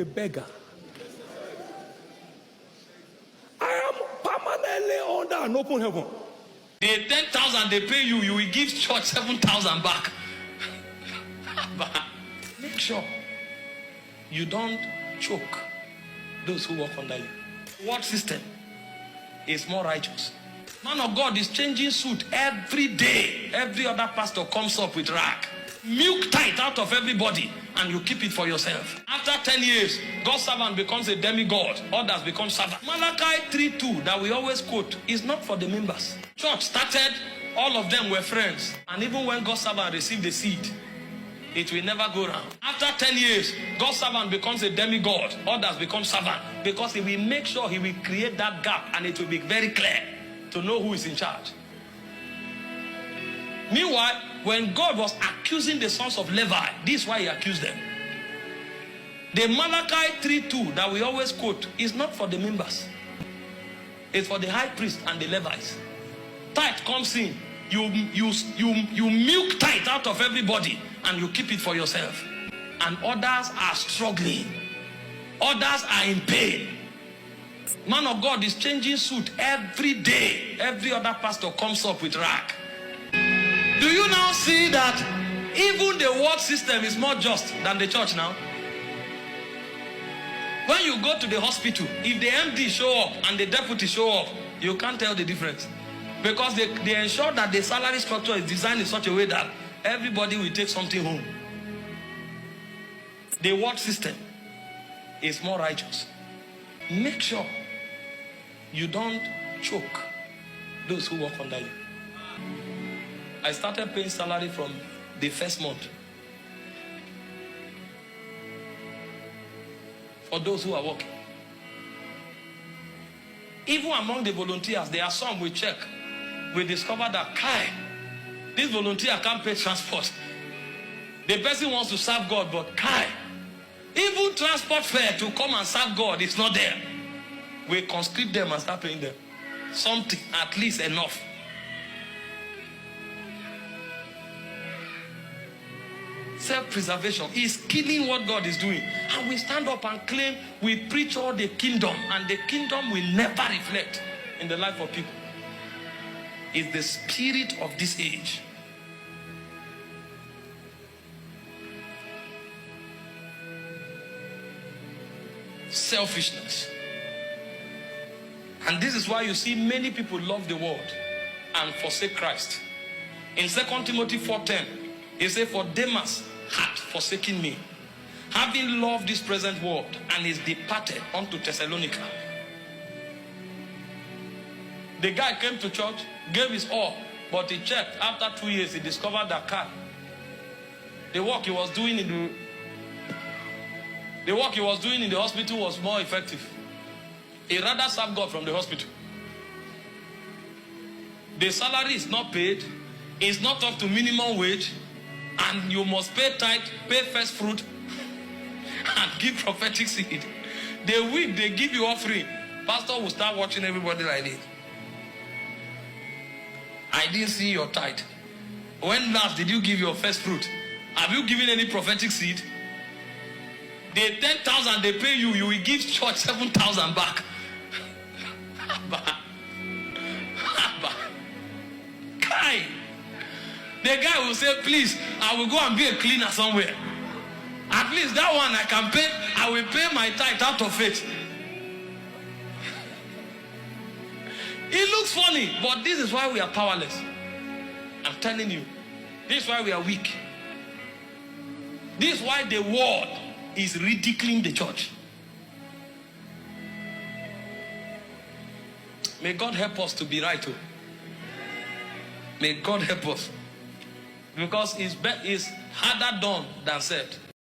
a beggar. I am permanently under an open heaven. The 10,000 they pay you, you will give church 7,000 back. Make sure you don't choke those who walk under you. What system is more righteous? Man of God is changing suit every day. Every other pastor comes up with rag. Milk tithe out of everybody and you keep it for yourself. After 10 years, God's servant becomes a demigod. Others become servants. Malachi 3:2 that we always quote is not for the members. Church started, all of them were friends. And even when God's servant received the seed, it will never go round. After 10 years, God's servant becomes a demigod. Others become servant. Because he will make sure he will create that gap and it will be very clear to know who is in charge. Meanwhile, when God was accusing the sons of Levi, this is why he accused them. The Malachi 3:2 that we always quote is not for the members. It's for the high priest and the Levites. Tithe comes in. You milk tithe out of everybody and you keep it for yourself. And others are struggling. Others are in pain. Man of God is changing suit every day. Every other pastor comes up with rag. Do you now see that even the world system is more just than the church now? When you go to the hospital, if the MD show up and the deputy show up, you can't tell the difference. Because they ensure that the salary structure is designed in such a way that everybody will take something home. The world system is more righteous. Make sure you don't choke those who work under you. I started paying salary from the first month. For those who are working. Even among the volunteers, there are some we check. We discover that, this volunteer can't pay transport. The person wants to serve God, but even transport fare to come and serve God is not there. We conscript them and start paying them. Something, at least enough. Self-preservation is killing what God is doing. And we stand up and claim we preach all the kingdom, and the kingdom will never reflect in the life of people. It's the spirit of this age. Selfishness. And this is why you see many people love the world and forsake Christ. In 2 Timothy 4:10, he said, "For Demas hath forsaken me, having loved this present world, and is departed unto Thessalonica." The guy came to church, gave his all, but he checked. After 2 years, he discovered that the work he was doing in the hospital was more effective. He rather served God from the hospital. The salary is not paid, it's not up to minimum wage, and you must pay tithe, pay first fruit, and give prophetic seed. The week they give you offering, pastor will start watching everybody like this. I didn't see your tithe. When last did you give your first fruit? Have you given any prophetic seed? The 10,000 they pay you, you will give church 7,000 back. The guy will say, "Please, I will go and be a cleaner somewhere. At least that one I can pay. I will pay my tithe out of it." It looks funny, but this is why we are powerless. I'm telling you. This is why we are weak. This is why the world is ridiculing the church. May God help us to be right. May God help us. Because it's harder done than said.